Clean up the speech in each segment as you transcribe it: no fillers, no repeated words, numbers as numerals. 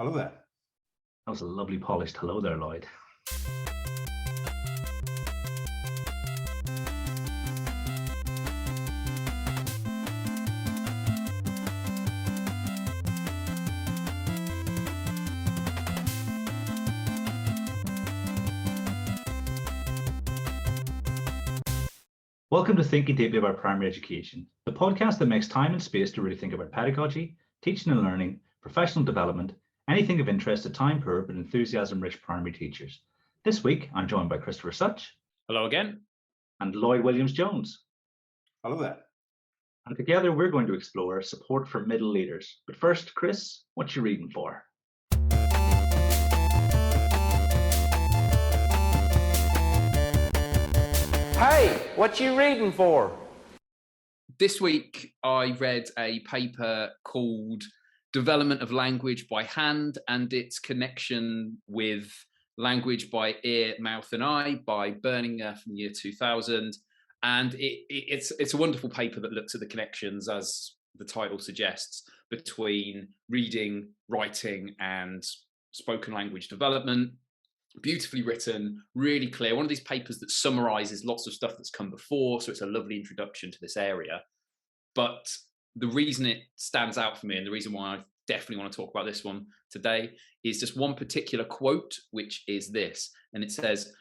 Hello there. That was a lovely polished hello there, Lloyd. Welcome to Thinking Deeply About Primary Education, the podcast that makes time and space to really think about pedagogy, teaching and learning, professional development, anything of interest to time-poor but enthusiasm-rich primary teachers. This week, I'm joined by Christopher Such. Hello again. And Lloyd Williams-Jones. Hello there. And together, we're going to explore support for middle leaders. But first, Chris, what you reading for? Hey, what you reading for? This week, I read a paper called Development of Language by Hand and its Connection with Language by Ear, Mouth and Eye by Berninger from the year 2000. And it's a wonderful paper that looks at the connections, as the title suggests, between reading, writing and spoken language development. Beautifully written, really clear. One of these papers that summarizes lots of stuff that's come before. So it's a lovely introduction to this area. But the reason it stands out for me and the reason why I definitely want to talk about this one today is just one particular quote, which is this. And it says,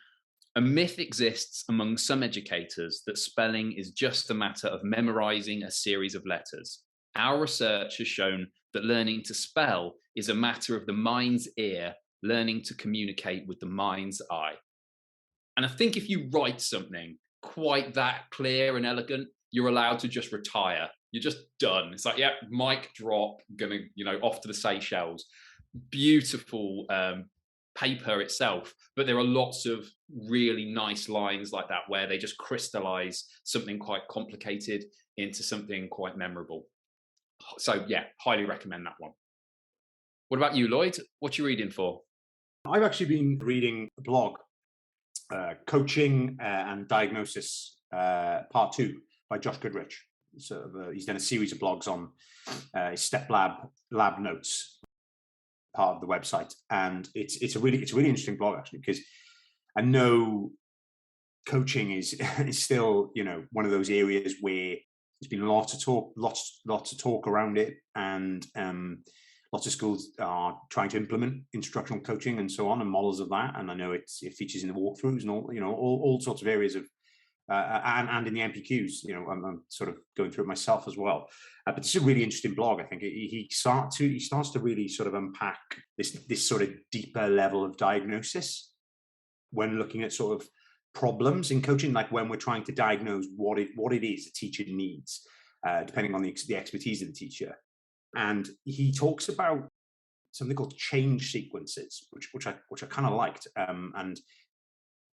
"A myth exists among some educators that spelling is just a matter of memorizing a series of letters. Our research has shown that learning to spell is a matter of the mind's ear, learning to communicate with the mind's eye." And I think if you write something quite that clear and elegant, you're allowed to just retire. You're just done. It's like, yeah, mic drop, gonna, off to the Seychelles. Beautiful paper itself, but there are lots of really nice lines like that where they just crystallize something quite complicated into something quite memorable. So yeah, highly recommend that one. What about you, Lloyd? What you reading for? I've actually been reading a blog, Coaching and Diagnosis, Part 2 by Josh Goodrich. So he's done a series of blogs on his Step Lab notes, part of the website, and it's a really interesting blog actually, because I know coaching is still one of those areas where there's been lots of talk around it, and lots of schools are trying to implement instructional coaching and so on, and models of that. And I know it features in the walkthroughs and all sorts of areas of, and in the MPQs. I'm sort of going through it myself as well. But it's a really interesting blog. I think he starts to really sort of unpack this sort of deeper level of diagnosis when looking at sort of problems in coaching, like when we're trying to diagnose what it is a teacher needs, depending on the expertise of the teacher. And he talks about something called change sequences, which I kind of liked. And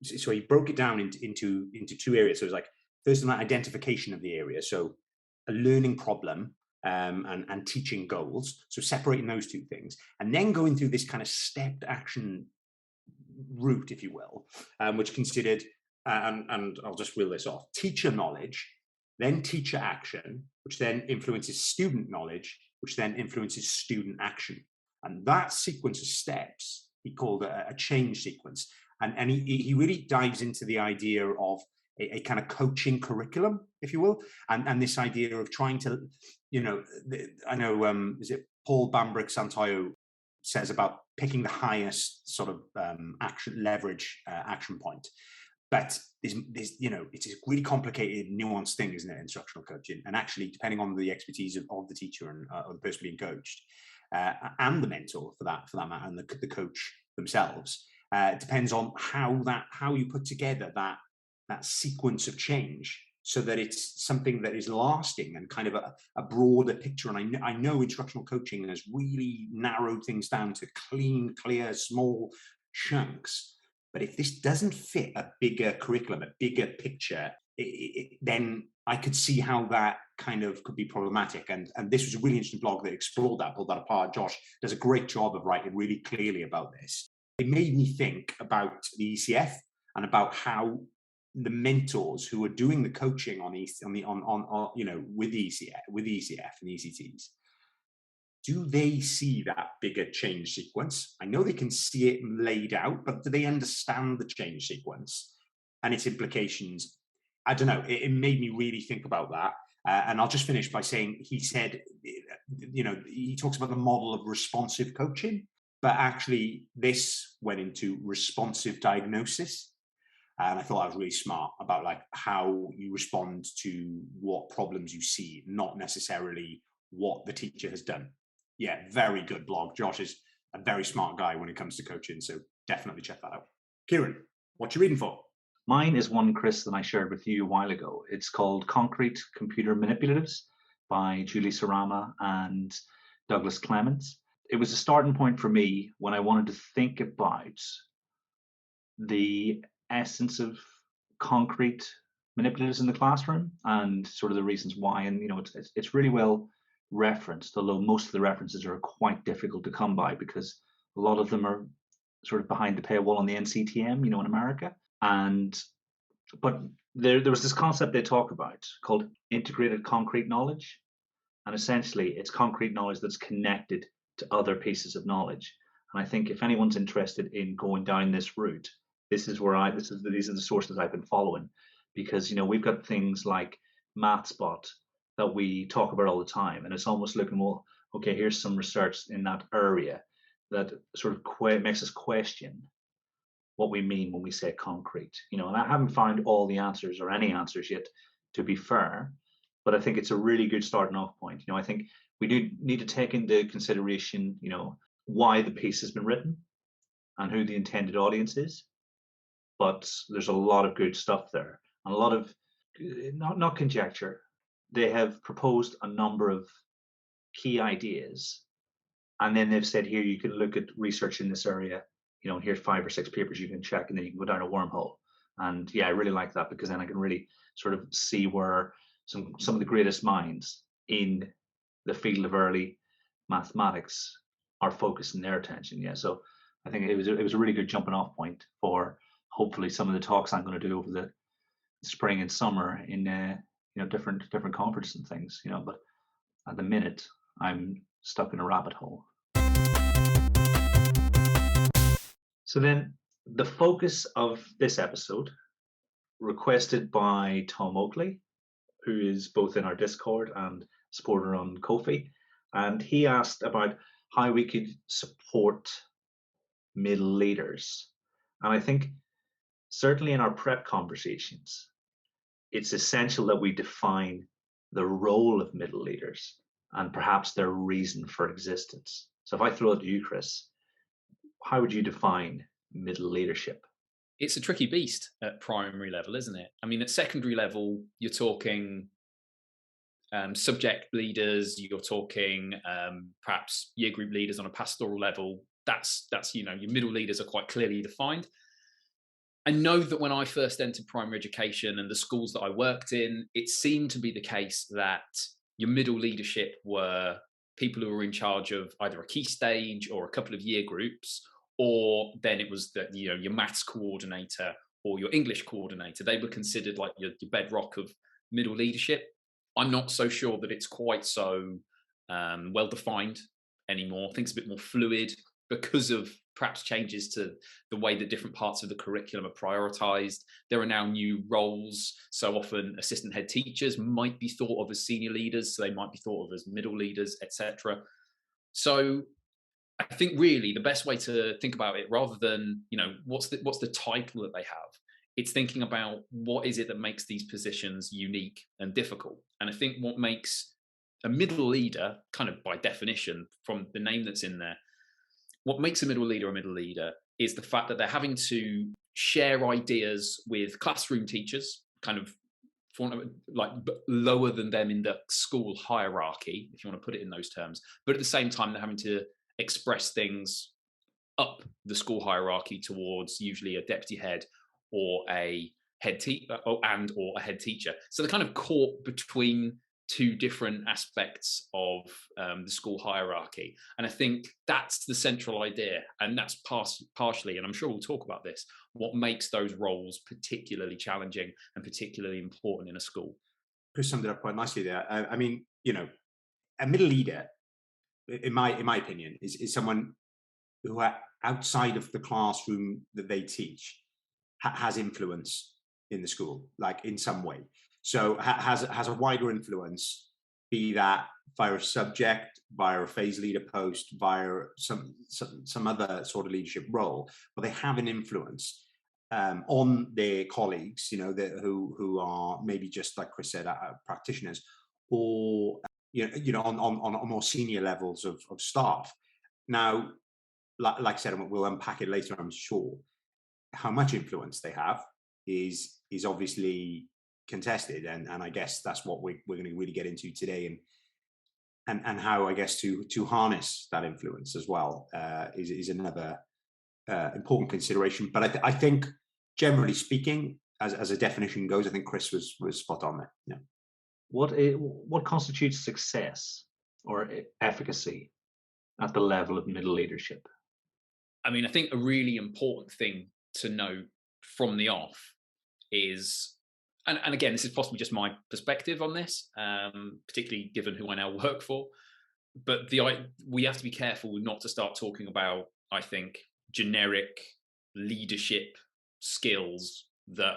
so he broke it down into two areas. So it was like, first, an identification of the area, so a learning problem and teaching goals. So separating those two things, and then going through this kind of stepped action route, if you will, which considered, and I'll just reel this off: teacher knowledge, then teacher action, which then influences student knowledge, which then influences student action. And that sequence of steps he called a change sequence. And he really dives into the idea of a kind of coaching curriculum, if you will, and this idea of trying to, I know, is it Paul Bambrick-Santoyo says about picking the highest sort of action point. But there's it's a really complicated, nuanced thing, isn't it, instructional coaching? And actually, depending on the expertise of the teacher and or the person being coached, and the mentor for that matter, and the coach themselves, depends on how you put together that sequence of change, so that it's something that is lasting and kind of a broader picture. And I know instructional coaching has really narrowed things down to clean, clear, small chunks. But if this doesn't fit a bigger curriculum, a bigger picture, then I could see how that kind of could be problematic. And this was a really interesting blog that explored that, pulled that apart. Josh does a great job of writing really clearly about this. It made me think about the ECF and about how the mentors who are doing the coaching with the ECF and the ECTs do they see that bigger change sequence? I know they can see it laid out, but do they understand the change sequence and its implications? I don't know. It made me really think about that. And I'll just finish by saying, he said, he talks about the model of responsive coaching, but actually this went into responsive diagnosis. And I thought that was really smart about like how you respond to what problems you see, not necessarily what the teacher has done. Yeah, very good blog. Josh is a very smart guy when it comes to coaching, so definitely check that out. Kieran, what you reading for? Mine is one, Chris, that I shared with you a while ago. It's called Concrete Computer Manipulatives by Julie Sarama and Douglas Clemens. It was a starting point for me when I wanted to think about the essence of concrete manipulatives in the classroom and sort of the reasons why. And, it's really well referenced, although most of the references are quite difficult to come by because a lot of them are sort of behind the paywall on the NCTM, in America. But there was this concept they talk about called integrated concrete knowledge. And essentially it's concrete knowledge that's connected to other pieces of knowledge. And I think if anyone's interested in going down this route, these are the sources I've been following, because, we've got things like MathSpot that we talk about all the time. And it's almost looking, well, okay, here's some research in that area that sort of makes us question what we mean when we say concrete, and I haven't found all the answers or any answers yet, to be fair, but I think it's a really good starting off point. I think we do need to take into consideration, why the piece has been written and who the intended audience is. But there's a lot of good stuff there and a lot of not conjecture. They have proposed a number of key ideas, and then they've said, here, you can look at research in this area, here's 5 or 6 papers you can check, and then you can go down a wormhole. And yeah, I really like that, because then I can really sort of see where some of the greatest minds in the field of early mathematics are focusing their attention. Yeah, so I think it was a really good jumping off point for hopefully some of the talks I'm going to do over the spring and summer in different conferences and things. But at the minute I'm stuck in a rabbit hole. So then the focus of this episode, requested by Tom Oakley, who is both in our Discord and supporter on Ko-fi, and he asked about how we could support middle leaders. And I think certainly in our prep conversations, it's essential that we define the role of middle leaders and perhaps their reason for existence. So if I throw it to you, Chris, how would you define middle leadership? It's a tricky beast at primary level, isn't it? I mean, at secondary level, you're talking subject leaders, you're talking perhaps year group leaders on a pastoral level. That's your middle leaders are quite clearly defined. I know that when I first entered primary education and the schools that I worked in, it seemed to be the case that your middle leadership were people who were in charge of either a key stage or a couple of year groups, or then it was that your maths coordinator or your English coordinator. They were considered like your bedrock of middle leadership. I'm not so sure that it's quite so well defined anymore. I think it's a bit more fluid because of perhaps changes to the way that different parts of the curriculum are prioritized. There are now new roles. So often assistant head teachers might be thought of as senior leaders, so they might be thought of as middle leaders, etc. So I think really the best way to think about it, rather than what's the title that they have, it's thinking about what is it that makes these positions unique and difficult. And I think what makes a middle leader, kind of by definition from the name that's in there, what makes a middle leader is the fact that they're having to share ideas with classroom teachers, kind of like lower than them in the school hierarchy, if you want to put it in those terms. But at the same time, they're having to express things up the school hierarchy towards usually a deputy head or a head teacher or a head teacher. So they're kind of caught between two different aspects of the school hierarchy. And I think that's the central idea. And that's partially, and I'm sure we'll talk about this, what makes those roles particularly challenging and particularly important in a school. Chris summed it up quite nicely there. I mean, a middle leader, in my opinion, is someone who outside of the classroom that they teach has influence in the school, like in some way. So has a wider influence, be that via a subject, via a phase leader post, via some other sort of leadership role, but they have an influence on their colleagues, who are maybe just like Chris said, practitioners, or on more senior levels of staff. Now, like I said, we'll unpack it later, I'm sure. How much influence they have is obviously contested, and I guess that's what we're going to really get into today, and how, I guess, to harness that influence as well is another important consideration. But I think, generally speaking, as a definition goes, I think Chris was spot on there. Yeah. What constitutes success or efficacy at the level of middle leadership? I mean, I think a really important thing to note from the off is, and again, this is possibly just my perspective on this, particularly given who I now work for, but we have to be careful not to start talking about, I think, generic leadership skills that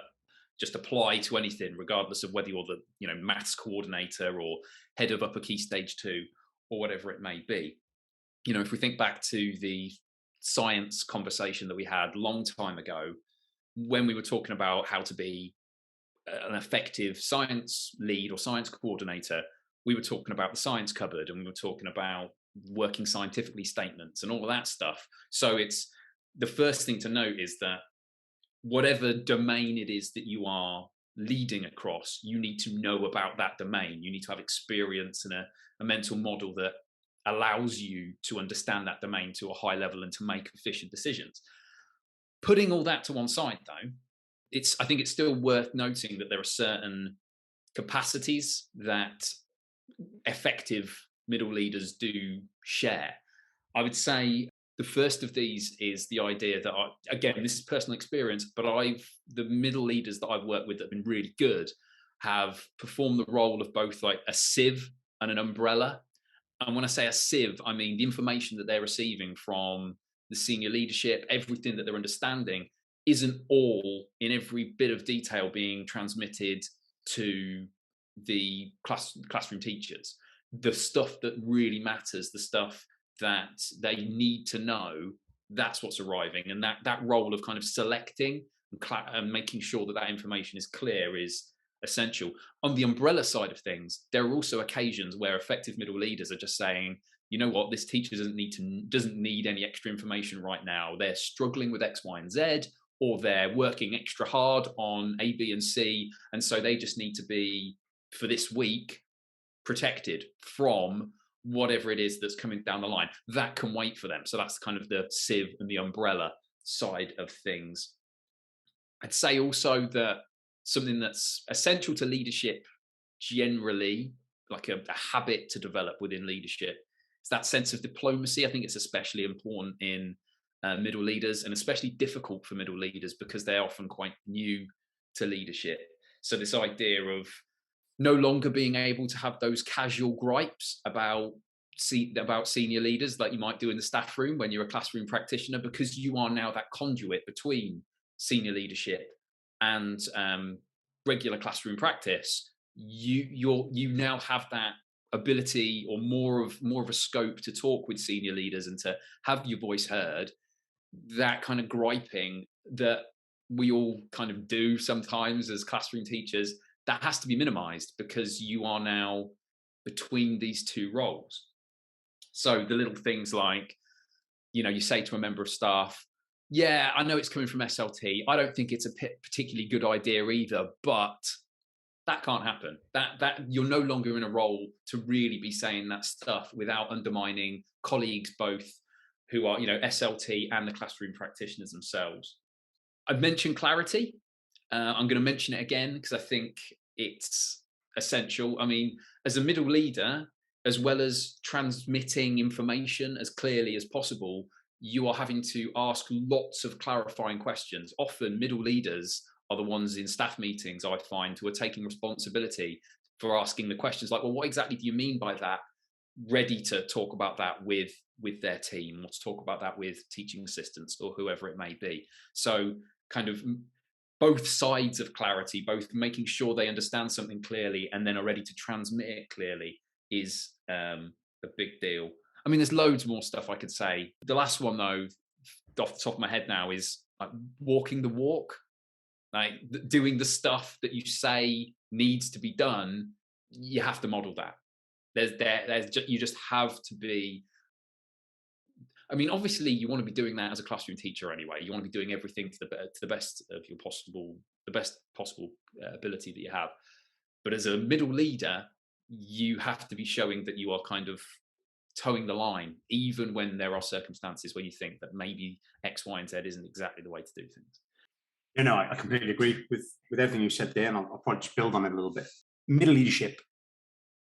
just apply to anything, regardless of whether you're the maths coordinator or head of upper key stage 2 or whatever it may be. If we think back to the science conversation that we had a long time ago, when we were talking about how to be an effective science lead or science coordinator, we were talking about the science cupboard, and we were talking about working scientifically statements and all of that stuff. So it's the first thing to note is that whatever domain it is that you are leading across, you need to know about that domain. You need to have experience and a mental model that allows you to understand that domain to a high level and to make efficient decisions. Putting all that to one side, though, I think it's still worth noting that there are certain capacities that effective middle leaders do share. I would say the first of these is the idea that, again, this is personal experience, but the middle leaders that I've worked with that have been really good have performed the role of both like a sieve and an umbrella. And when I say a sieve, I mean the information that they're receiving from the senior leadership, everything that they're understanding isn't all in every bit of detail being transmitted to the classroom teachers. The stuff that really matters, the stuff that they need to know, that's what's arriving. And that role of kind of selecting and making sure that information is clear is essential. On the umbrella side of things, there are also occasions where effective middle leaders are just saying, you know what, this teacher doesn't need any extra information right now. They're struggling with X, Y, and Z, or they're working extra hard on A, B, and C. And so they just need to be, for this week, protected from whatever it is that's coming down the line. That can wait for them. So that's kind of the sieve and the umbrella side of things. I'd say also that something that's essential to leadership generally, like a habit to develop within leadership, is that sense of diplomacy. I think it's especially important in middle leaders, and especially difficult for middle leaders because they're often quite new to leadership. So this idea of no longer being able to have those casual gripes about senior leaders like you might do in the staff room when you're a classroom practitioner, because you are now that conduit between senior leadership and regular classroom practice. You now have that ability, or more of a scope to talk with senior leaders and to have your voice heard. That kind of griping that we all kind of do sometimes as classroom teachers, that has to be minimized because you are now between these two roles. So the little things like, you say to a member of staff, yeah, I know it's coming from SLT. I don't think it's a particularly good idea either, but that can't happen. That you're no longer in a role to really be saying that stuff without undermining colleagues, both who are, SLT and the classroom practitioners themselves. I've mentioned clarity. I'm going to mention it again because I think it's essential. I mean, as a middle leader, as well as transmitting information as clearly as possible, you are having to ask lots of clarifying questions. Often middle leaders are the ones in staff meetings, I find, who are taking responsibility for asking the questions like, well, what exactly do you mean by that? ready to talk about that with their team, or to talk about that with teaching assistants or whoever it may be. So kind of both sides of clarity, both making sure they understand something clearly and then are ready to transmit it clearly, is a big deal. I mean, there's loads more stuff I could say. The last one, though, off the top of my head now, is like walking the walk, like doing the stuff that you say needs to be done. You have to model that. You just have to be. I mean, obviously, you want to be doing that as a classroom teacher anyway. You want to be doing everything to the best of your best possible ability that you have. But as a middle leader, you have to be showing that you are kind of towing the line, even when there are circumstances where you think that maybe X, Y, and Z isn't exactly the way to do things. You know, I completely agree with everything you said there, and I'll probably just build on it a little bit. Middle leadership,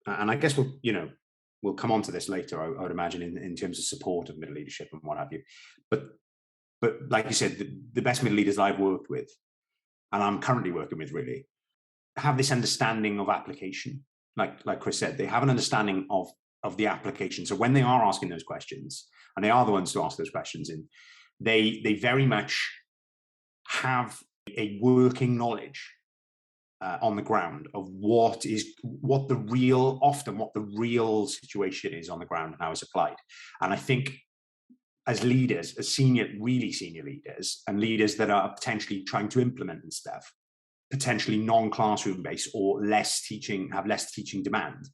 and I guess we'll come on to this later, I would imagine, in terms of support of middle leadership and what have you. But like you said, the best middle leaders I've worked with, and I'm currently working with, really have this understanding of application. Like Chris said, they have an understanding of the application. So when they are asking those questions, and they are the ones to ask those questions in, they very much have a working knowledge on the ground of what the real situation is on the ground and how it's applied. And I think as leaders, as really senior leaders, and leaders that are potentially trying to implement this stuff, potentially non-classroom based or have less teaching demand,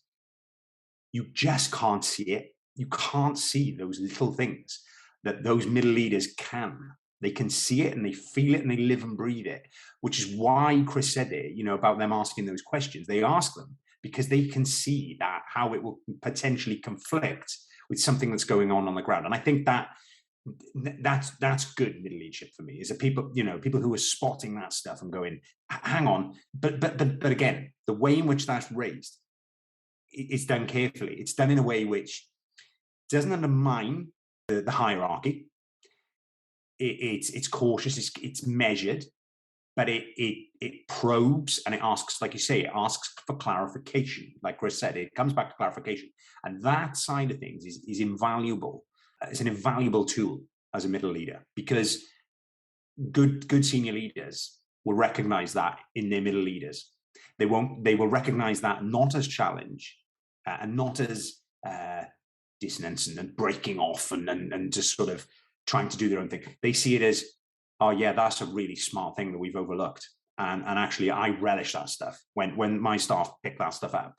you just can't see it. You can't see those little things that those middle leaders can. They can see it and they feel it and they live and breathe it, which is why Chris said it, about them asking those questions. They ask them because they can see that how it will potentially conflict with something that's going on the ground. And I think that's good middle leadership for me, is that people who are spotting that stuff and going, hang on, but again, the way in which that's raised, it's done carefully. It's done in a way which doesn't undermine the hierarchy. It's cautious, it's measured, but it probes and it asks, like you say, it asks for clarification. Like Chris said, it comes back to clarification, and that side of things is invaluable. It's an invaluable tool as a middle leader, because good senior leaders will recognize that in their middle leaders. They will recognize that not as challenge and not as dissonance and breaking off and just sort of trying to do their own thing. They see it as, oh yeah, that's a really smart thing that we've overlooked. And actually I relish that stuff. When my staff pick that stuff up,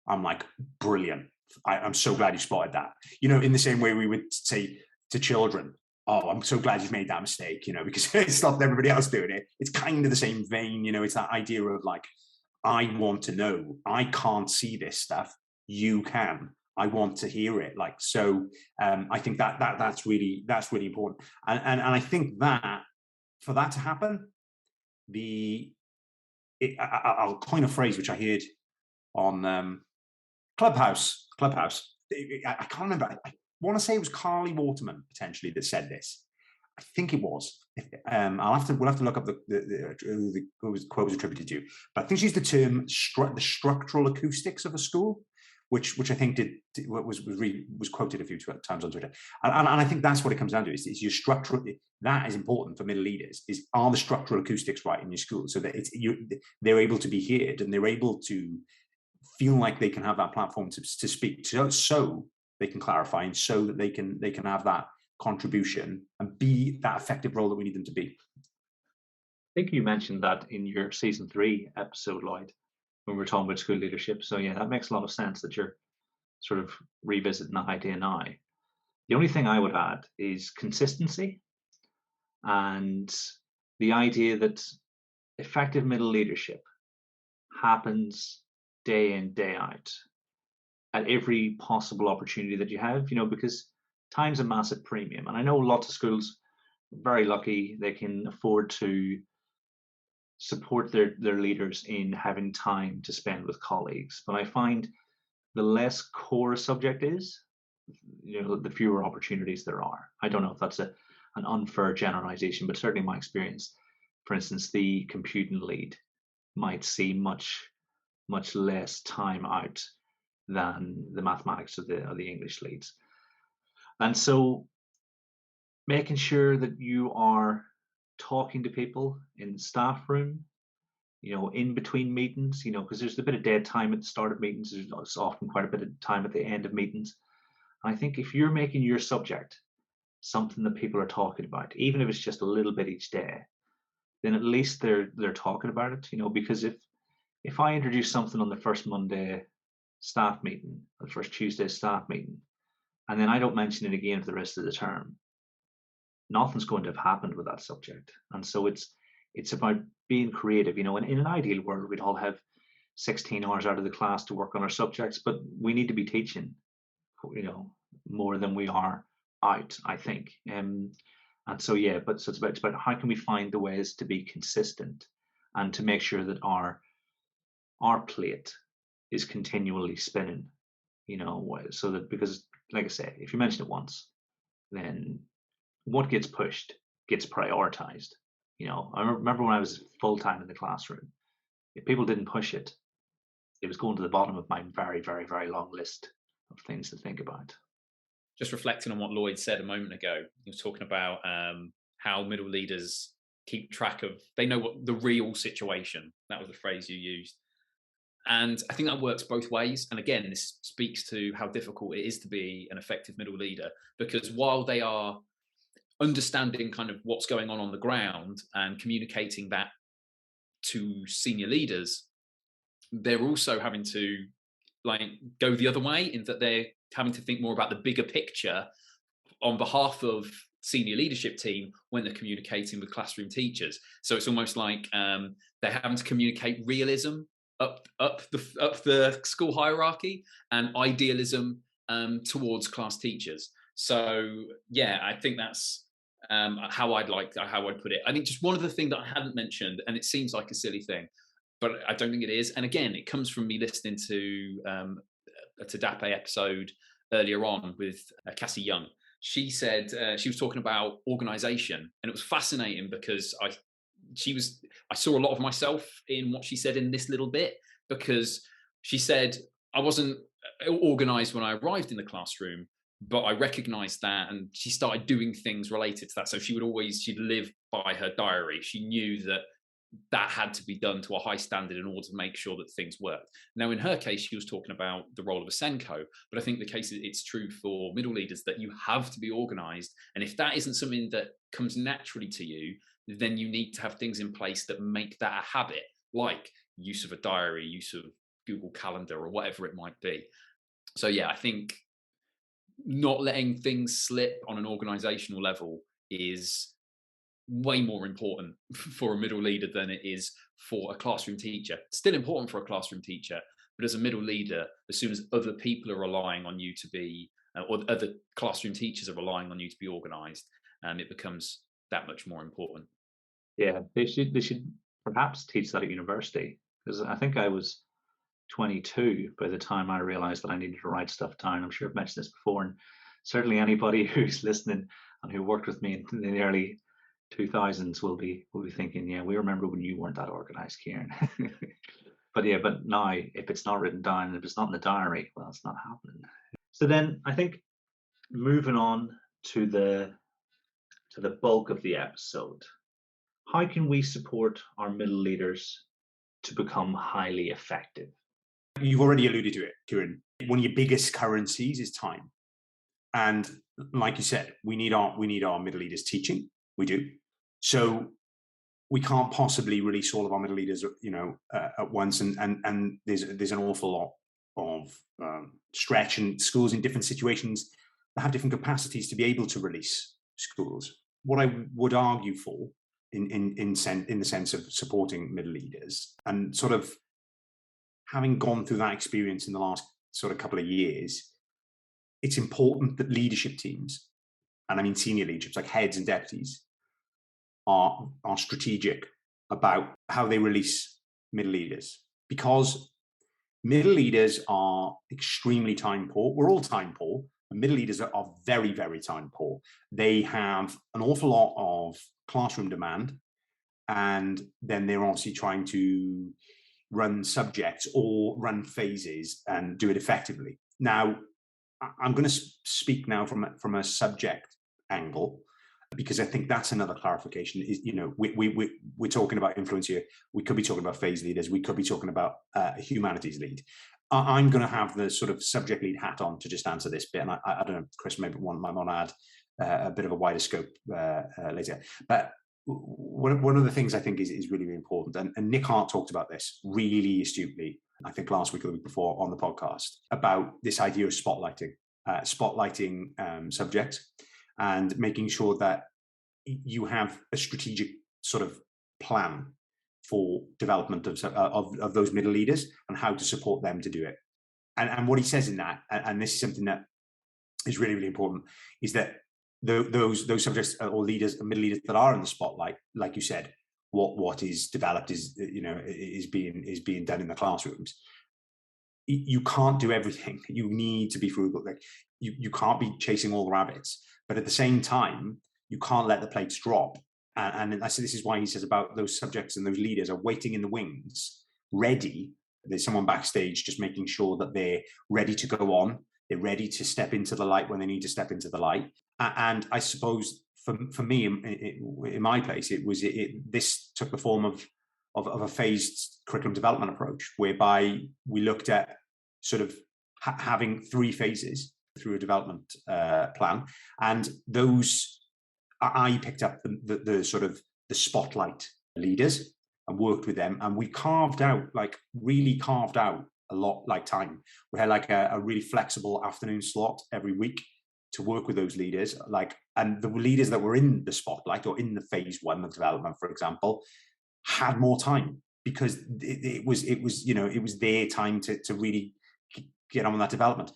I'm like, brilliant. I'm so glad you spotted that. In the same way we would say to children, oh, I'm so glad you've made that mistake, because it stopped everybody else doing it. It's kind of the same vein, it's that idea of like, I want to know, I can't see this stuff, you can. I want to hear it. Like, so I think that's really important. And I think that for that to happen, I'll coin a phrase which I heard on Clubhouse. I can't remember. I want to say it was Carly Waterman potentially that said this. I think it was. We'll have to look up the quote was attributed to. But I think she used the term the structural acoustics of a school, which I think was quoted a few times on Twitter. And I think that's what it comes down to. Is your structural, that is important for middle leaders, are the structural acoustics right in your school, so that they're able to be heard and they're able to feel like they can have that platform to speak, so they can clarify, and so that they can have that contribution and be that effective role that we need them to be. I think you mentioned that in your season 3 episode, Lloyd, when we were talking about school leadership. So yeah, that makes a lot of sense that you're sort of revisiting that idea now. The only thing I would add is consistency, and the idea that effective middle leadership happens day in, day out at every possible opportunity that you have, because time's a massive premium. And I know lots of schools are very lucky, they can afford to support their leaders in having time to spend with colleagues. But I find the less core a subject is, the fewer opportunities there are. I don't know if that's an unfair generalization, but certainly my experience, for instance, the computing lead might see much less time out than the mathematics or the English leads. And so making sure that you are talking to people in the staff room, in between meetings, because there's a bit of dead time at the start of meetings. There's often quite a bit of time at the end of meetings. And I think if you're making your subject something that people are talking about, even if it's just a little bit each day, then at least they're talking about it, because if I introduce something on the first Monday staff meeting, or the first Tuesday staff meeting, and then I don't mention it again for the rest of the term, nothing's going to have happened with that subject. And so it's about being creative. In an ideal world, we'd all have 16 hours out of the class to work on our subjects, but we need to be teaching, more than we are out, I think. And so, so it's about how can we find the ways to be consistent and to make sure that our plate is continually spinning, so that, because like I say, if you mention it once, then what gets pushed gets prioritized. I remember when I was full-time in the classroom, if people didn't push it, it was going to the bottom of my very, very, very long list of things to think about. Just reflecting on what Lloyd said a moment ago, he was talking about how middle leaders keep track of, they know what the real situation, that was the phrase you used. And I think that works both ways. And again, this speaks to how difficult it is to be an effective middle leader, because while they are understanding kind of what's going on the ground and communicating that to senior leaders, they're also having to go the other way, in that they're having to think more about the bigger picture on behalf of senior leadership team when they're communicating with classroom teachers. So it's almost like they're having to communicate realism up the school hierarchy and idealism towards class teachers. So I think that's how I'd put it. I think just one other thing that I hadn't mentioned, and it seems like a silly thing, but I don't think it is. And again, it comes from me listening to a TDaPE episode earlier on with Cassie Young. She said she was talking about organization, and it was fascinating because I saw a lot of myself in what she said in this little bit, because she said I wasn't organized when I arrived in the classroom, but I recognized that, and she started doing things related to that. So she'd live by her diary. She knew that had to be done to a high standard in order to make sure that things worked. Now, in her case, she was talking about the role of a Senko, but I think the case it's true for middle leaders that you have to be organized. And if that isn't something that comes naturally to you, then you need to have things in place that make that a habit, like use of a diary, use of Google Calendar, or whatever it might be. So I think not letting things slip on an organizational level is way more important for a middle leader than it is for a classroom teacher. It's still important for a classroom teacher, but as a middle leader, as soon as other people are relying on you to be, or other classroom teachers are relying on you to be organized, it becomes that much more important. Yeah, they should perhaps teach that at university, because I think I was 22 by the time I realized that I needed to write stuff down. I'm sure I've mentioned this before, and certainly anybody who's listening and who worked with me in the early 2000s will be thinking, we remember when you weren't that organized, Kieran. but now if it's not written down, if it's not in the diary, well, it's not happening. So then I think moving on to the bulk of the episode, how can we support our middle leaders to become highly effective? You've already alluded to it, Kieran. One of your biggest currencies is time. And like you said, we need our middle leaders teaching. We do. So we can't possibly release all of our middle leaders, at once. And there's an awful lot of stretch, and schools in different situations that have different capacities to be able to release schools. What I would argue for in the sense of supporting middle leaders, and sort of having gone through that experience in the last sort of couple of years, it's important that leadership teams, and I mean senior leaderships like heads and deputies, are strategic about how they release middle leaders, because middle leaders are extremely time poor. We're all time poor, and middle leaders are very, very time poor. They have an awful lot of classroom demand, and then they're obviously trying to run subjects or run phases and do it effectively. Now, I'm going to speak now from a subject angle, because I think that's another clarification. Is, you know, we're talking about influence here. We could be talking about phase leaders. We could be talking about humanities lead. I'm going to have the sort of subject lead hat on to just answer this bit. And I don't know, Chris, maybe might want to add a bit of a wider scope later. But one of the things I think is really, really important, and Nick Hart talked about this really astutely, I think last week or the week before on the podcast, about this idea of spotlighting subjects and making sure that you have a strategic sort of plan for development of those middle leaders and how to support them to do it. And what he says in that, and this is something that is really, really important, is that those subjects or leaders, middle leaders that are in the spotlight, like you said, what is developed is, you know, is being done in the classrooms. You can't do everything. You need to be frugal. Like you can't be chasing all the rabbits, but at the same time, you can't let the plates drop. And I say this is why he says about those subjects and those leaders are waiting in the wings, ready. There's someone backstage just making sure that they're ready to go on. They're ready to step into the light when they need to step into the light. And I suppose for me, in my place, this took the form of a phased curriculum development approach, whereby we looked at sort of having 3 phases through a development plan, and those I picked up the sort of the spotlight leaders and worked with them, and we really carved out a lot like time. We had like a really flexible afternoon slot every week to work with those leaders, and the leaders that were in the spotlight or in the phase 1 of development, for example, had more time, because it was their time to really get on with that development.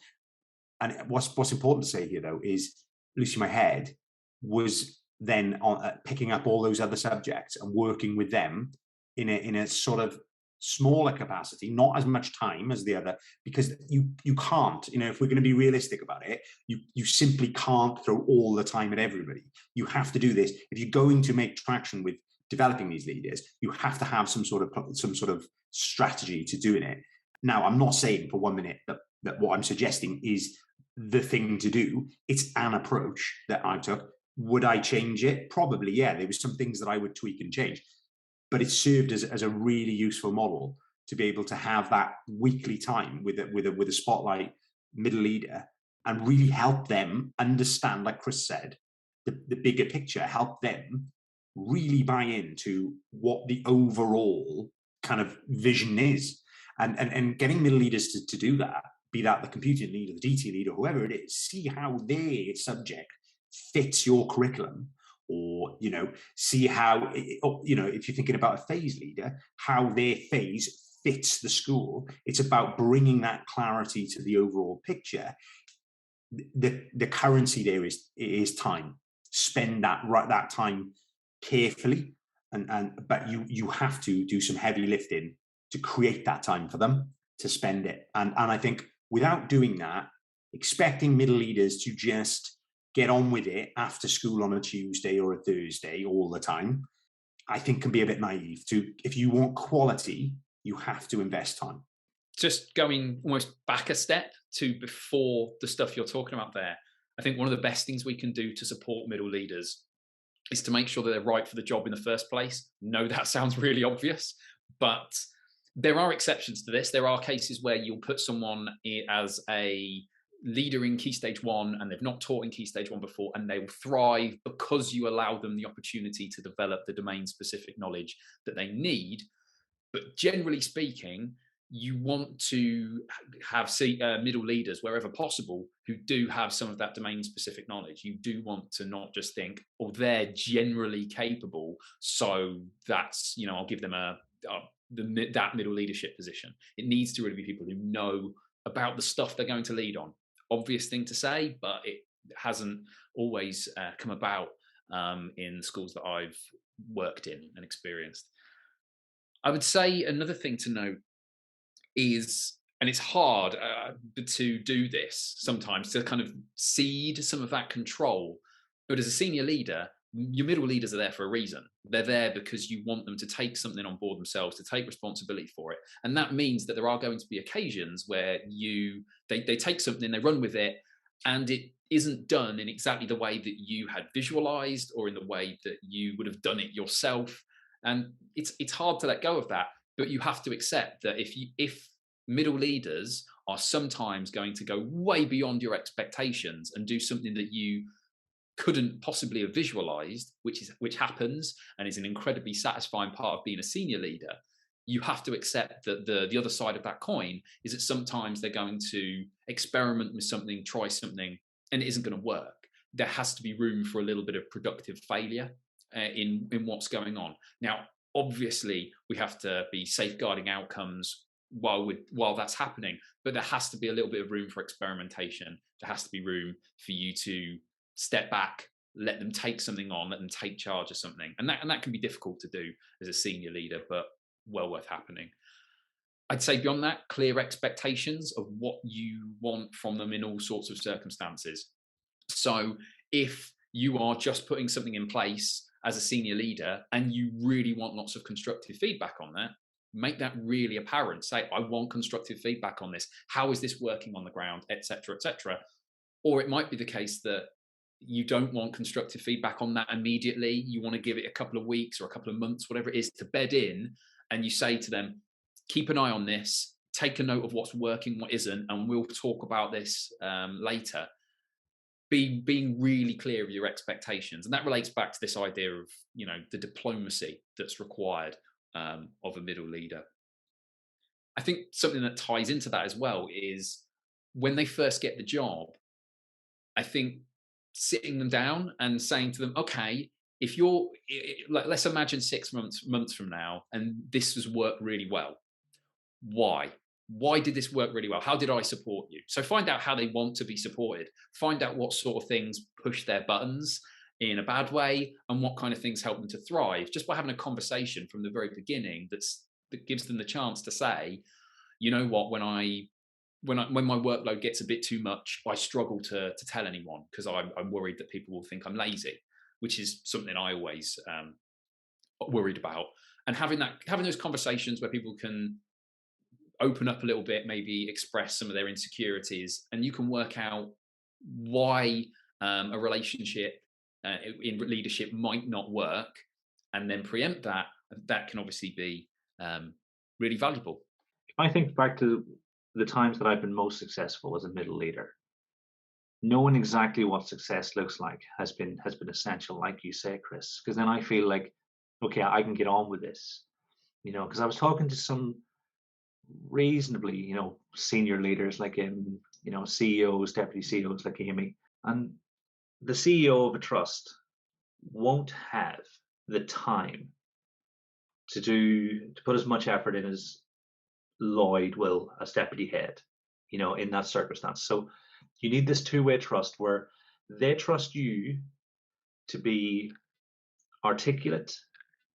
And what's important to say here, though, is Lucy My Head was then on picking up all those other subjects and working with them in a sort of smaller capacity, not as much time as the other, because you can't, if we're going to be realistic about it, you simply can't throw all the time at everybody. You have to do this. If you're going to make traction with developing these leaders, you have to have some sort of strategy to doing it. Now, I'm not saying for 1 minute that what I'm suggesting is the thing to do. It's an approach that I took. Would I change it? Probably, yeah. There was some things that I would tweak and change, but it served as a really useful model to be able to have that weekly time with a spotlight middle leader and really help them understand, like Chris said, the bigger picture, help them really buy into what the overall kind of vision is, and getting middle leaders to do that, be that the computing leader, the DT leader, whoever it is, see how their subject fits your curriculum, or see how if you're thinking about a phase leader, how their phase fits the school. It's about bringing that clarity to the overall picture. The currency there is time. Spend that time carefully, but you have to do some heavy lifting to create that time for them to spend it. And I think without doing that, expecting middle leaders to just get on with it after school on a Tuesday or a Thursday all the time, I think can be a bit naive. If you want quality, you have to invest time. Just going almost back a step to before the stuff you're talking about there, I think one of the best things we can do to support middle leaders is to make sure that they're right for the job in the first place. No, that sounds really obvious, but there are exceptions to this. There are cases where you'll put someone as a leader in Key Stage 1 and they've not taught in Key Stage 1 before, and they will thrive because you allow them the opportunity to develop the domain-specific knowledge that they need. But generally speaking, you want to have middle leaders wherever possible who do have some of that domain-specific knowledge. You do want to not just think, oh, they're generally capable, so that's, I'll give them that middle leadership position. It needs to really be people who know about the stuff they're going to lead on. Obvious thing to say, but it hasn't always come about in schools that I've worked in and experienced. I would say another thing to note is, and it's hard to do this sometimes, to kind of cede some of that control, but as a senior leader, your middle leaders are there for a reason. They're there because you want them to take something on board themselves, to take responsibility for it. And that means that there are going to be occasions where they take something, they run with it, and it isn't done in exactly the way that you had visualized or in the way that you would have done it yourself. And it's hard to let go of that, but you have to accept that if middle leaders are sometimes going to go way beyond your expectations and do something that you couldn't possibly have visualized, which happens and is an incredibly satisfying part of being a senior leader, you have to accept that the other side of that coin is that sometimes they're going to experiment with something, try something, and it isn't going to work. There has to be room for a little bit of productive failure in what's going on. Now, obviously, we have to be safeguarding outcomes while that's happening, but there has to be a little bit of room for experimentation. There has to be room for you to step back, let them take something on, let them take charge of something, and that can be difficult to do as a senior leader, but well worth happening. I'd say beyond that, clear expectations of what you want from them in all sorts of circumstances. So if you are just putting something in place as a senior leader and you really want lots of constructive feedback on that, make that really apparent. Say, I want constructive feedback on this. How is this working on the ground, etc., etc. Or it might be the case that you don't want constructive feedback on that immediately. You want to give it a couple of weeks or a couple of months, whatever it is, to bed in. And you say to them, keep an eye on this, take a note of what's working, what isn't, and we'll talk about this later. Being really clear of your expectations. And that relates back to this idea of, the diplomacy that's required of a middle leader. I think something that ties into that as well is when they first get the job, I think sitting them down and saying to them, okay, if you're like, let's imagine 6 months from now, and this has worked really well. Why did this work really well? How did I support you? So find out how they want to be supported. Find out what sort of things push their buttons in a bad way and what kind of things help them to thrive, just by having a conversation from the very beginning that gives them the chance to say, you know what, when my workload gets a bit too much, I struggle to tell anyone because I'm worried that people will think I'm lazy, which is something I always worried about. And having those conversations where people can open up a little bit, maybe express some of their insecurities, and you can work out why a relationship in leadership might not work, and then preempt that can obviously be really valuable. I think back to the times that I've been most successful as a middle leader. Knowing exactly what success looks like has been essential, like you say, Chris, because then I feel like, okay, I can get on with this, because I was talking to some reasonably, senior leaders like CEOs, deputy CEOs like Amy, and the CEO of a trust won't have the time to put as much effort in as Lloyd will as deputy head, in that circumstance. So you need this two-way trust where they trust you to be articulate,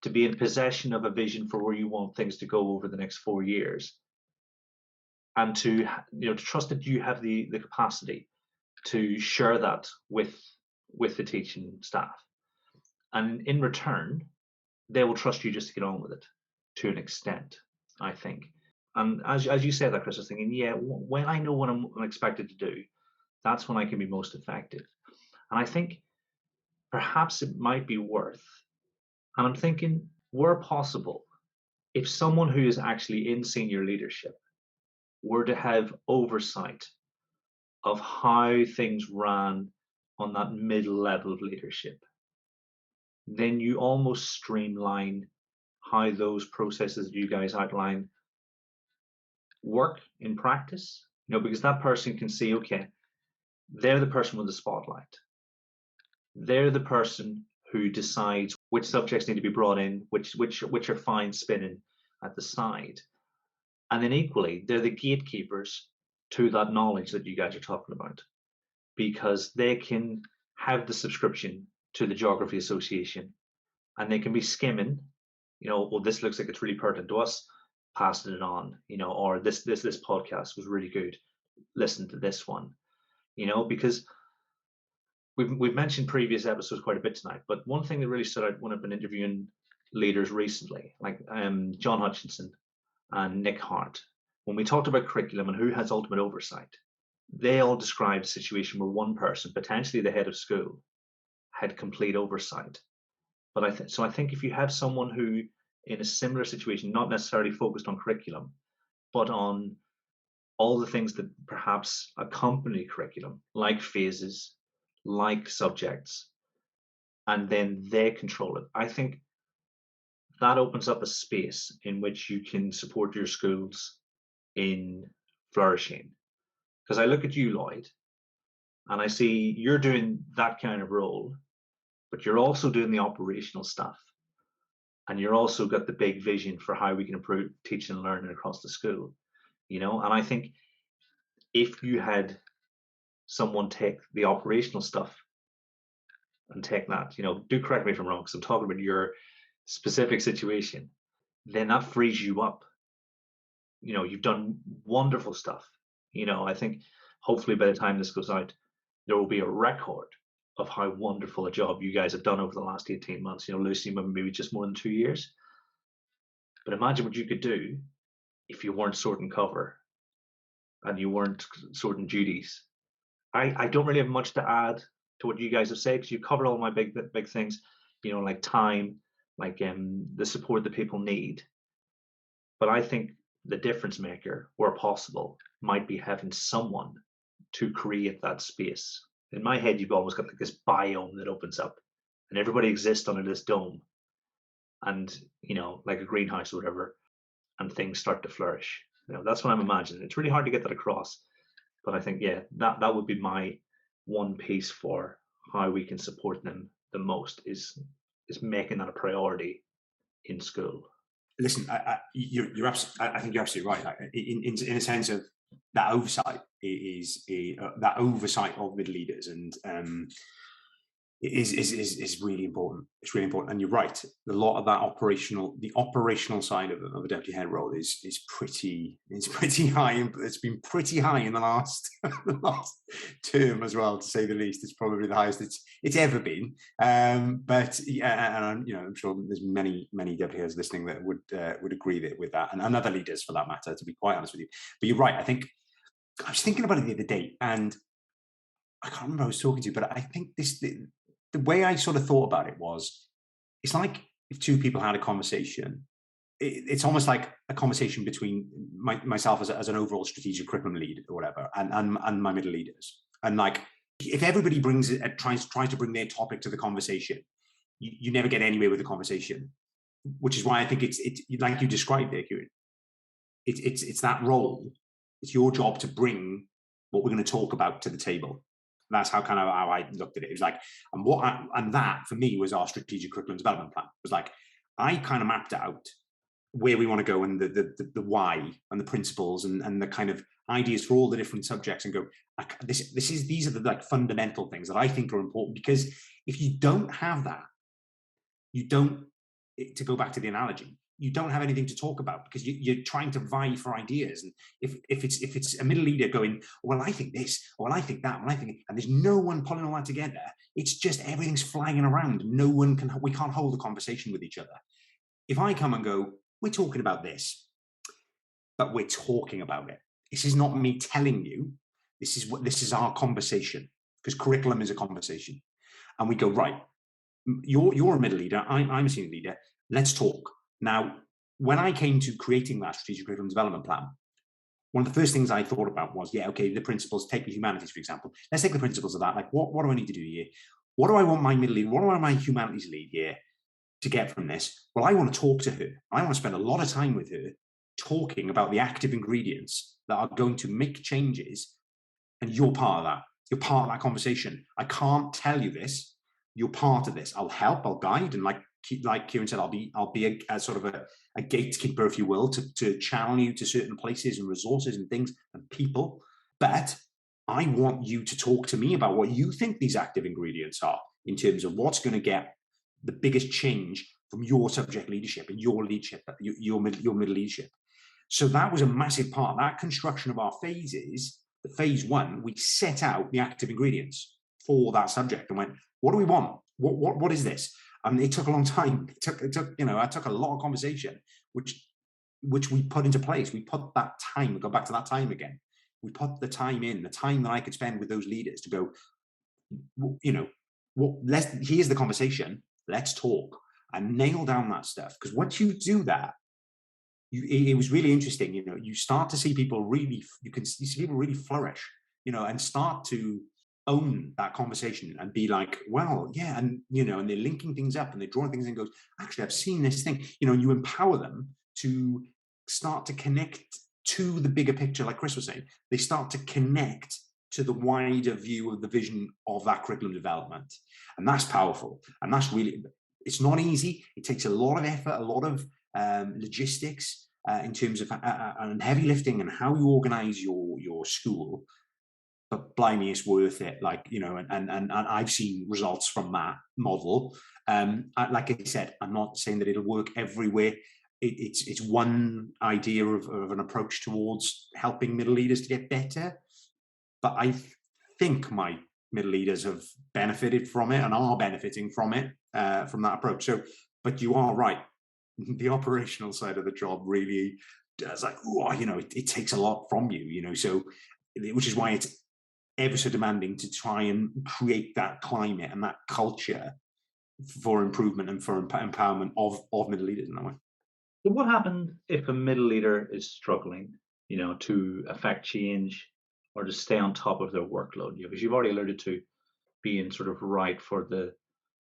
to be in possession of a vision for where you want things to go over the next 4 years, and to trust that you have the capacity to share that with the teaching staff. And in return, they will trust you just to get on with it to an extent, I think. And as you said that, Chris, I was thinking, when I know what I'm expected to do, that's when I can be most effective. And I think perhaps it might be worth, and I'm thinking, where possible, if someone who is actually in senior leadership were to have oversight of how things ran on that middle level of leadership, then you almost streamline how those processes that you guys outline work in practice, because that person can see, okay, they're the person with the spotlight. They're the person who decides which subjects need to be brought in, which are fine spinning at the side. And then equally, they're the gatekeepers to that knowledge that you guys are talking about, because they can have the subscription to the Geography Association and they can be skimming, well, this looks like it's really pertinent to us, passing it on, or this podcast was really good, listen to this one, because we've mentioned previous episodes quite a bit tonight, but one thing that really stood out when I've been interviewing leaders recently, like John Hutchinson and Nick Hart, when we talked about curriculum and who has ultimate oversight, they all described a situation where one person, potentially the head of school, had complete oversight. But I think if you have someone who, in a similar situation, not necessarily focused on curriculum, but on all the things that perhaps accompany curriculum, like phases, like subjects, and then they control it, I think that opens up a space in which you can support your schools in flourishing. Because I look at you, Lloyd, and I see you're doing that kind of role, but you're also doing the operational stuff. And you're also got the big vision for how we can improve teaching and learning across the school, you know? And I think if you had someone take the operational stuff and take that, you know, do correct me if I'm wrong, because I'm talking about your specific situation, then that frees you up. You know, you've done wonderful stuff. You know, I think hopefully by the time this goes out, there will be a record of how wonderful a job you guys have done over the last 18 months. You know, Lucy, maybe just more than 2 years. But imagine what you could do if you weren't sorting cover and you weren't sorting duties. I don't really have much to add to what you guys have said, because you covered all my big things, you know, like time, like the support that people need. But I think the difference maker, where possible, might be having someone to create that space. In my head, you've almost got like this biome that opens up, and everybody exists under this dome, and you know, like a greenhouse or whatever, and things start to flourish. You know, that's what I'm imagining. It's really hard to get that across, but I think that would be my one piece for how we can support them the most is making that a priority in school. Listen, you're absolutely, I think you're absolutely right. In a sense of that oversight is that oversight of middle leaders, and is really important. It's really important, and you're right. A lot of that the operational side of a deputy head role is pretty high. It's been pretty high in the last term as well, to say the least. It's probably the highest it's ever been. But yeah, and I'm sure there's many deputy heads listening that would agree with that, and other leaders for that matter. To be quite honest with you, but you're right. I think I was thinking about it the other day, and I can't remember who I was talking to, but I think the way I sort of thought about it was, it's like if two people had a conversation. It's almost like a conversation between myself as an overall strategic curriculum lead or whatever, and my middle leaders. And like, if everybody brings it, tries to bring their topic to the conversation, you never get anywhere with the conversation. Which is why I think it's like you described there, Kieran. It's that role. It's your job to bring what we're going to talk about to the table. That's how I looked at it. It was like, and that for me was our strategic curriculum development plan. It was like, I kind of mapped out where we want to go, and the why, and the principles, and the kind of ideas for all the different subjects, and go, these are the like fundamental things that I think are important, because if you don't have that, to go back to the analogy, you don't have anything to talk about, because you're trying to vie for ideas. And if it's a middle leader going, well, I think this, or well, I think that, well, I think, and there's no one pulling all that together, it's just everything's flying around. We can't hold a conversation with each other. If I come and go, we're talking about this, but we're talking about it. This is not me telling you. This is our conversation, because curriculum is a conversation. And we go, right, you're a middle leader, I'm a senior leader. Let's talk. Now, when I came to creating that strategic curriculum development plan, one of the first things I thought about was, the principles, take the humanities, for example. Let's take the principles of that. Like, what do I need to do here? What do I want my middle leader, what do I want my humanities lead here to get from this? Well, I want to talk to her. I want to spend a lot of time with her talking about the active ingredients that are going to make changes. And you're part of that. You're part of that conversation. I can't tell you this. You're part of this. I'll help, I'll guide, and like Kieran said, I'll be a sort of a gatekeeper, if you will, to channel you to certain places and resources and things and people. But I want you to talk to me about what you think these active ingredients are, in terms of what's going to get the biggest change from your subject leadership and your leadership, your middle leadership. So that was a massive part. That construction of our phases, the phase one, we set out the active ingredients for that subject and went, what do we want? What is this? And it took a long time. It took, I took a lot of conversation, which we put into place. We put that time, we go back to that time again. We put the time in, the time that I could spend with those leaders to go, here's the conversation, let's talk and nail down that stuff. Because once you do that, it was really interesting. You start to see people really, you see people really flourish, and start to own that conversation and be like, well, yeah, and and they're linking things up and they're drawing things in and goes, actually, I've seen this thing, and you empower them to start to connect to the bigger picture, like Chris was saying. They start to connect to the wider view of the vision of that curriculum development. And that's powerful. And that's really, it's not easy. It takes a lot of effort, a lot of logistics in terms of and heavy lifting and how you organize your school. But blimey, it's worth it. And I've seen results from that model. Like I said, I'm not saying that it'll work everywhere. It's one idea of an approach towards helping middle leaders to get better. But I think my middle leaders have benefited from it and are benefiting from it, from that approach. So, but you are right. The operational side of the job really does, it takes a lot from you, so, which is why it's ever so demanding to try and create that climate and that culture for improvement and for empowerment of middle leaders in that way. So what happens if a middle leader is struggling, to affect change or to stay on top of their workload? Because you've already alluded to being sort of right for the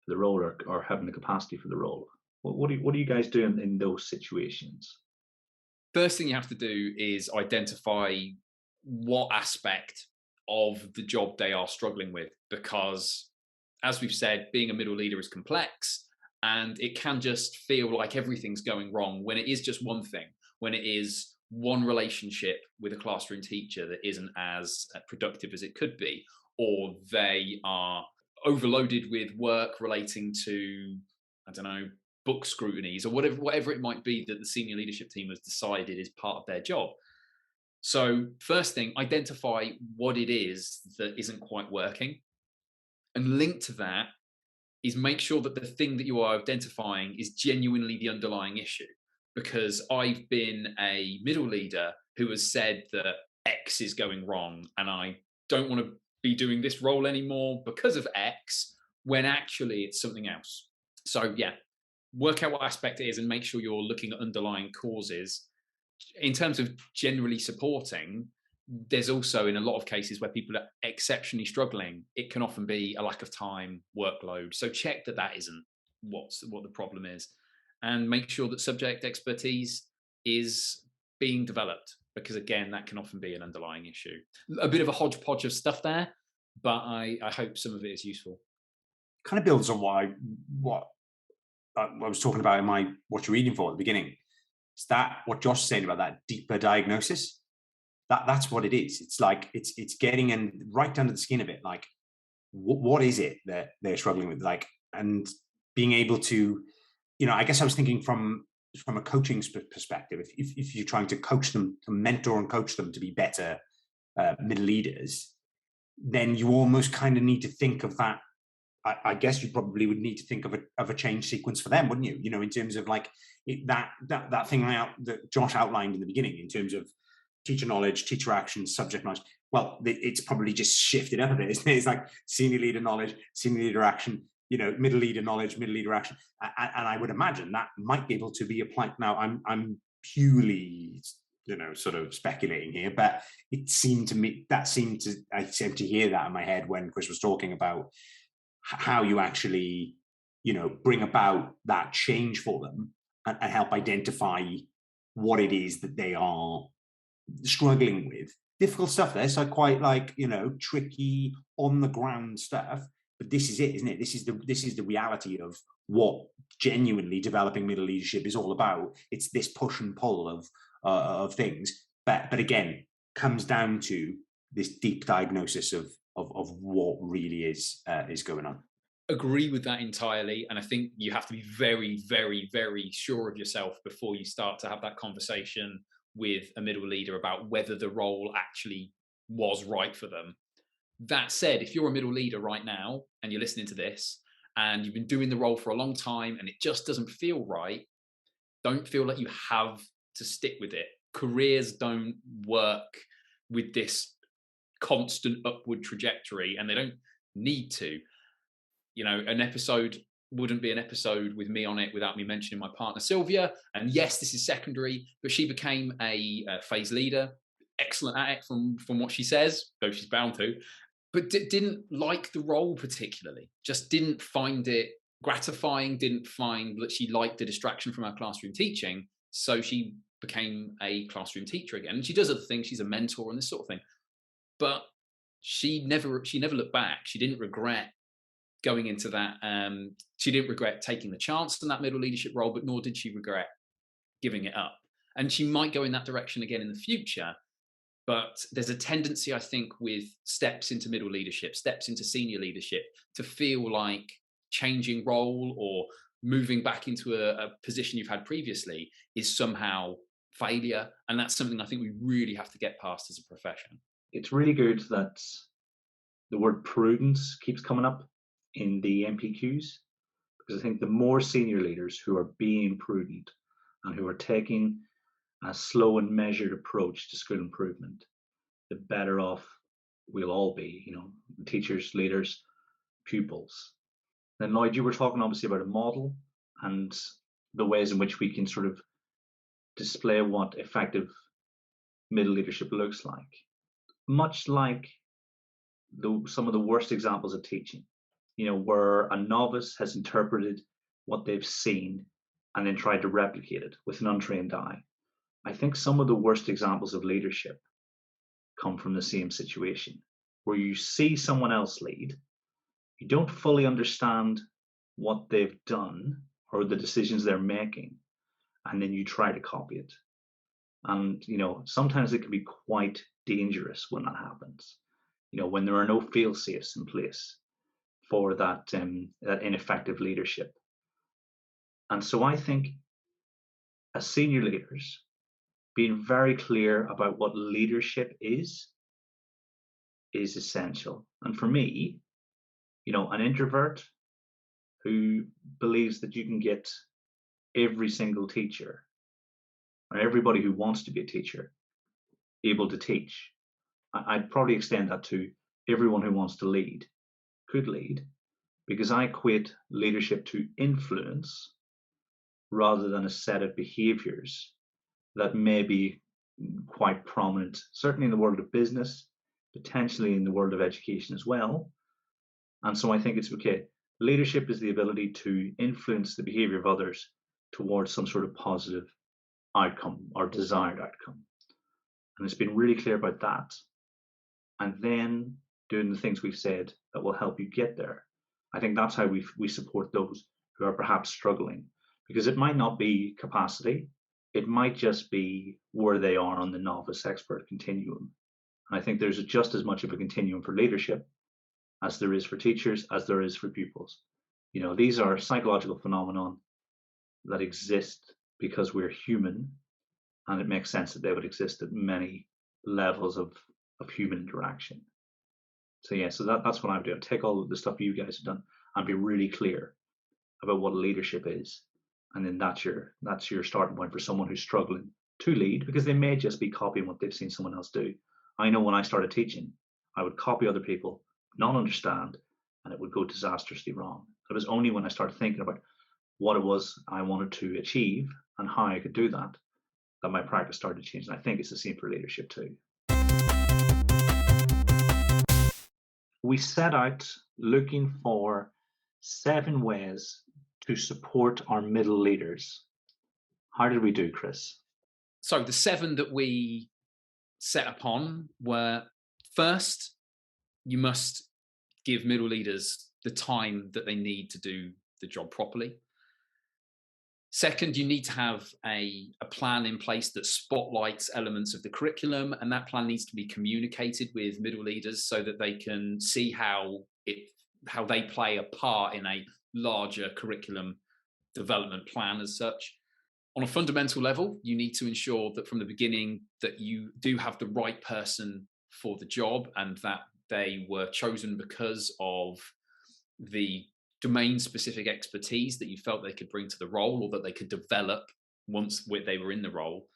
role or having the capacity for the role. What do you guys do in those situations? First thing you have to do is identify what aspect of the job they are struggling with, because as we've said, being a middle leader is complex and it can just feel like everything's going wrong when it is just one thing, when it is one relationship with a classroom teacher that isn't as productive as it could be, or they are overloaded with work relating to, I don't know, book scrutinies or whatever it might be that the senior leadership team has decided is part of their job. So first thing, identify what it is that isn't quite working, and linked to that is make sure that the thing that you are identifying is genuinely the underlying issue. Because I've been a middle leader who has said that X is going wrong and I don't want to be doing this role anymore because of X, when actually it's something else. So yeah, work out what aspect it is and make sure you're looking at underlying causes. In terms of generally supporting, there's also, in a lot of cases where people are exceptionally struggling, it can often be a lack of time, workload. So check that isn't what the problem is, and make sure that subject expertise is being developed, because again, that can often be an underlying issue. A bit of a hodgepodge of stuff there, but I hope some of it is useful. Kind of builds on what I was talking about in what you're reading for at the beginning. Is that what Josh is saying about that deeper diagnosis? That's what it is. It's like it's getting in right under the skin of it. Like, what is it that they're struggling with? Like, and being able to, I guess I was thinking from a coaching perspective. If you're trying to coach them, to mentor and coach them to be better middle leaders, then you almost kind of need to think of that. I guess you probably would need to think of a change sequence for them, wouldn't you? In terms of like that thing that Josh outlined in the beginning, in terms of teacher knowledge, teacher action, subject knowledge. Well, it's probably just shifted up a bit, isn't it? It's like senior leader knowledge, senior leader action, middle leader knowledge, middle leader action, and I would imagine that might be able to be applied. Now, I'm purely, sort of speculating here, but I seemed to hear that in my head when Chris was talking about how you actually, bring about that change for them and help identify what it is that they are struggling with. Difficult stuff there, so quite like, tricky on the ground stuff. But this is it, isn't it? This is the reality of what genuinely developing middle leadership is all about. It's this push and pull of things, but again, comes down to this deep diagnosis of what really is going on. Agree with that entirely, and I think you have to be very, very, very sure of yourself before you start to have that conversation with a middle leader about whether the role actually was right for them. That said, if you're a middle leader right now and you're listening to this and you've been doing the role for a long time and it just doesn't feel right, don't feel like you have to stick with it. Careers don't work with this constant upward trajectory, and they don't need to. You know, an episode wouldn't be an episode with me on it without me mentioning my partner Sylvia. And yes, this is secondary, but she became a phase leader, excellent at it from what she says, though she's bound to, but didn't like the role particularly, just didn't find it gratifying, didn't find that she liked the distraction from her classroom teaching. So she became a classroom teacher again. And she does other things, she's a mentor and this sort of thing. But she never looked back. She didn't regret going into that. She didn't regret taking the chance in that middle leadership role, but nor did she regret giving it up. And she might go in that direction again in the future. But there's a tendency, I think, with steps into middle leadership, steps into senior leadership, to feel like changing role or moving back into a position you've had previously is somehow failure. And that's something I think we really have to get past as a profession. It's really good that the word prudence keeps coming up in the MPQs, because I think the more senior leaders who are being prudent and who are taking a slow and measured approach to school improvement, the better off we'll all be, you know, teachers, leaders, pupils. Then Lloyd, you were talking obviously about a model and the ways in which we can sort of display what effective middle leadership looks like. Much like some of the worst examples of teaching, you know, where a novice has interpreted what they've seen and then tried to replicate it with an untrained eye. I think some of the worst examples of leadership come from the same situation, where you see someone else lead, you don't fully understand what they've done or the decisions they're making, and then you try to copy it. And, you know, sometimes it can be quite dangerous when that happens, you know, when there are no fail safes in place for that ineffective leadership. And so I think as senior leaders, being very clear about what leadership is essential. And for me, you know, an introvert who believes that you can get every single teacher or everybody who wants to be a teacher able to teach, I'd probably extend that to everyone who wants to lead, could lead, because I equate leadership to influence rather than a set of behaviors that may be quite prominent, certainly in the world of business, potentially in the world of education as well. And so I think it's okay. Leadership is the ability to influence the behavior of others towards some sort of positive outcome or desired outcome. And it's been really clear about that. And then doing the things we've said that will help you get there. I think that's how we support those who are perhaps struggling, because it might not be capacity. It might just be where they are on the novice expert continuum. And I think there's just as much of a continuum for leadership as there is for teachers, as there is for pupils. You know, these are psychological phenomenon that exist because we're human, and it makes sense that they would exist at many levels of human interaction. So yeah, so that's what I would do. I'd take all of the stuff you guys have done and be really clear about what leadership is. And then that's your starting point for someone who's struggling to lead, because they may just be copying what they've seen someone else do. I know when I started teaching, I would copy other people, not understand, and it would go disastrously wrong. It was only when I started thinking about what it was I wanted to achieve and how I could do that my practice started to change. And I think it's the same for leadership too. We set out looking for 7 ways to support our middle leaders. How did we do, Chris? So the 7 that we set upon were: first, you must give middle leaders the time that they need to do the job properly. Second, you need to have a plan in place that spotlights elements of the curriculum, and that plan needs to be communicated with middle leaders so that they can see how they play a part in a larger curriculum development plan as such. On a fundamental level, you need to ensure that from the beginning that you do have the right person for the job, and that they were chosen because of the domain-specific expertise that you felt they could bring to the role, or that they could develop once they were in the role.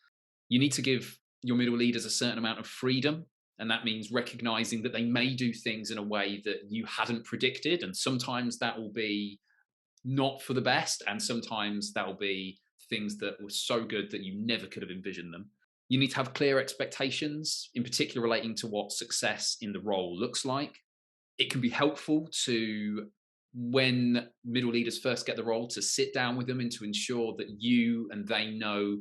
You need to give your middle leaders a certain amount of freedom, and that means recognizing that they may do things in a way that you hadn't predicted, and sometimes that will be not for the best, and sometimes that will be things that were so good that you never could have envisioned them. You need to have clear expectations, in particular relating to what success in the role looks like. It can be helpful to, when middle leaders first get the role, to sit down with them and to ensure that you and they know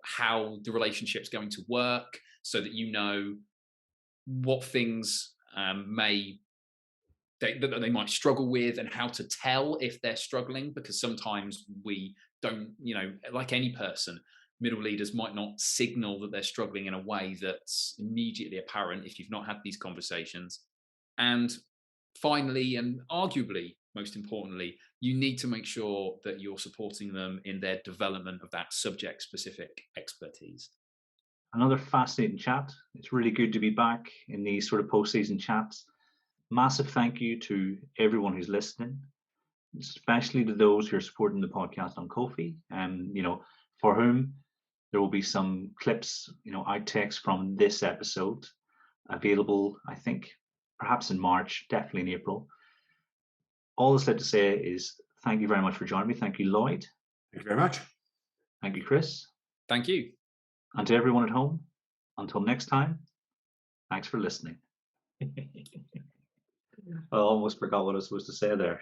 how the relationship's going to work, so that you know what things that they might struggle with, and how to tell if they're struggling, because sometimes we don't, like any person, middle leaders might not signal that they're struggling in a way that's immediately apparent if you've not had these conversations. And finally, and arguably most importantly, you need to make sure that you're supporting them in their development of that subject-specific expertise. Another fascinating chat. It's really good to be back in these sort of post-season chats. Massive thank you to everyone who's listening, especially to those who are supporting the podcast on Ko-fi, and for whom there will be some clips, outtakes from this episode available, I think, perhaps in March, definitely in April. All that's left to say is thank you very much for joining me. Thank you, Lloyd. Thank you very much. Thank you, Chris. Thank you. And to everyone at home, until next time, thanks for listening. I almost forgot what I was supposed to say there.